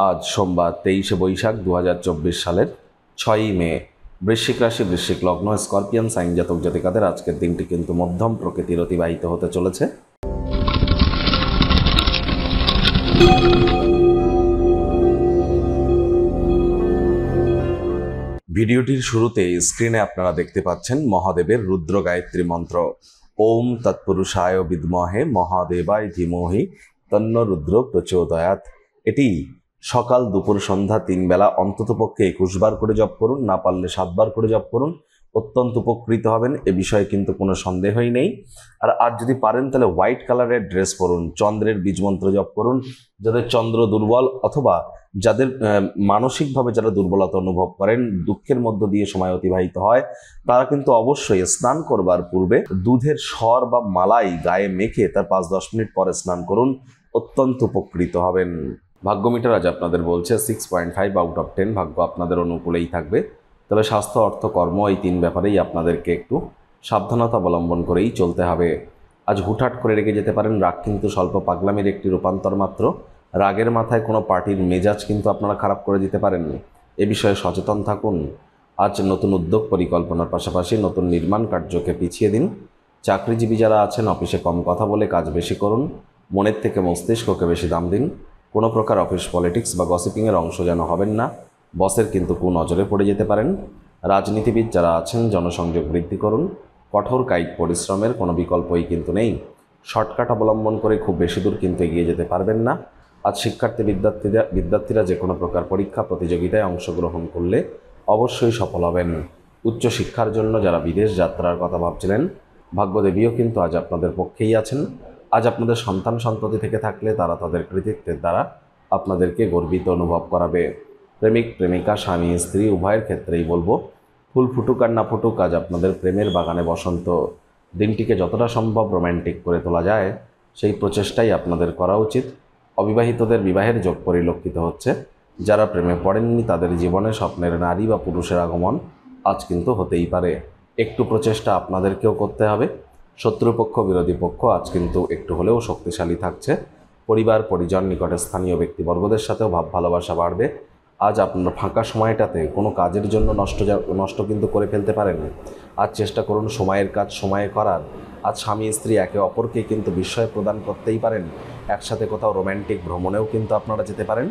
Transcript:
আজ সোমবার 23শে বৈশাখ 2024 সালের 6ই মে। বৃশ্চিক রাশি, বৃশ্চিক লগ্ন, স্করপিয়ান সাইন জাতক জাতিকাদের আজকের দিনটি কিন্তু মধ্যম প্রকৃতির অতিবাহিত হতে চলেছে। ভিডিওটির শুরুতে স্ক্রিনে আপনারা দেখতে পাচ্ছেন মহাদেবের রুদ্র গায়ত্রী মন্ত্র। ওম তৎপুরুষায় বিদ্মহে মহাদেবায় ধীমহি তন্ন রুদ্র প্রচোদয়াৎ। এটি সকাল, দুপুর, সন্ধ্যা 3 বেলা অন্ততপক্ষে 21 বার করে জপ করুন, না পারলে 7 বার করে জপ করুন। অত্যন্ত উপকৃত হবেন, এ বিষয়ে কিন্তু কোনো সন্দেহই নেই। আর আজ যদি পারেন তাহলে হোয়াইট কালারের ড্রেস পরুন, চন্দ্রের বীজ মন্ত্র জপ করুন। যাদের চন্দ্র দুর্বল অথবা যাদের মানসিকভাবে যারা দুর্বলতা অনুভব করেন, দুঃখের মধ্য দিয়ে সময় অতিবাহিত হয়, তারা কিন্তু অবশ্যই স্নান করবার পূর্বে দুধের সর বা মালাই গায়ে মেখে তার 5-10 মিনিট পরে স্নান করুন, অত্যন্ত উপকৃত হবেন। ভাগ্য মিটার আজ আপনাদের বলছে 6.5 আউট অফ 10। ভাগ্য আপনাদের অনুকূলেই থাকবে, তবে স্বাস্থ্য, অর্থ, কর্ম এই 3 ব্যাপারেই আপনাদেরকে একটু সাবধানতা অবলম্বন করেই চলতে হবে। আজ হুটহাট করে রেগে যেতে পারেন। রাগ কিন্তু স্বল্প পাগলামির একটি রূপান্তর মাত্র। রাগের মাথায় কোনো পার্টির মেজাজ কিন্তু আপনারা খারাপ করে দিতে পারেন, এ বিষয়ে সচেতন থাকুন। আজ নতুন উদ্যোগ পরিকল্পনার পাশাপাশি নতুন নির্মাণ কার্যকে পিছিয়ে দিন। চাকরিজীবী যারা আছেন, অফিসে কম কথা বলে কাজ বেশি করুন। মনের থেকে মস্তিষ্ককে বেশি দাম দিন। কোনো প্রকার অফিস পলিটিক্স বা গসিপিংয়ের অংশ যেন হবেন না, বসের কিন্তু কুনজরে পড়ে যেতে পারেন। রাজনীতিবিদ যারা আছেন, জনসংযোগ বৃদ্ধি করুন। কঠোর কায়িক পরিশ্রমের কোনো বিকল্পই কিন্তু নেই। শর্টকাট অবলম্বন করে খুব বেশি দূর কিন্তু এগিয়ে যেতে পারবেন না। আজ শিক্ষার্থী বিদ্যার্থীরা যে কোনো প্রকার পরীক্ষা প্রতিযোগিতায় অংশগ্রহণ করলে অবশ্যই সফল হবেন। উচ্চশিক্ষার জন্য যারা বিদেশ যাত্রার কথা ভাবছিলেন, ভাগ্যদেবীও কিন্তু আজ আপনাদের পক্ষেই আছেন। আজ আপনাদের সন্তান সন্ততি থেকে থাকলে তারা তাদের কৃতিত্বের দ্বারা আপনাদেরকে গর্বিত অনুভব করাবে। প্রেমিক প্রেমিকা, স্বামী স্ত্রী উভয়ের ক্ষেত্রেই বলবো, ফুল ফুটুক আর না ফুটুক, আজ আপনাদের প্রেমের বাগানে বসন্ত। দিনটিকে যতটা সম্ভব রোম্যান্টিক করে তোলা যায় সেই প্রচেষ্টাই আপনাদের করা উচিত। অবিবাহিতদের বিবাহের যোগ পরিলক্ষিত হচ্ছে। যারা প্রেমে পড়েননি তাদের জীবনে স্বপ্নের নারী বা পুরুষের আগমন আজ কিন্তু হতেই পারে। একটু প্রচেষ্টা আপনাদেরকেও করতে হবে। শত্রুপক্ষ, বিরোধী পক্ষ আজ কিন্তু একটু হলেও শক্তিশালী থাকছে। পরিবার, পরিজন, নিকটের স্থানীয় ব্যক্তিবর্গদের সাথেও ভাব ভালোবাসা বাড়বে। আজ আপনার ফাঁকা সময়টাতে কোনো কাজের জন্য নষ্ট কিন্তু করে ফেলতে পারেন। আজ চেষ্টা করুন সময়ের কাজ সময়ে করার। আজ স্বামী স্ত্রী একে অপরকে কিন্তু বিস্ময় প্রদান করতেই পারেন। একসাথে কোথাও রোম্যান্টিক ভ্রমণেও কিন্তু আপনারা যেতে পারেন।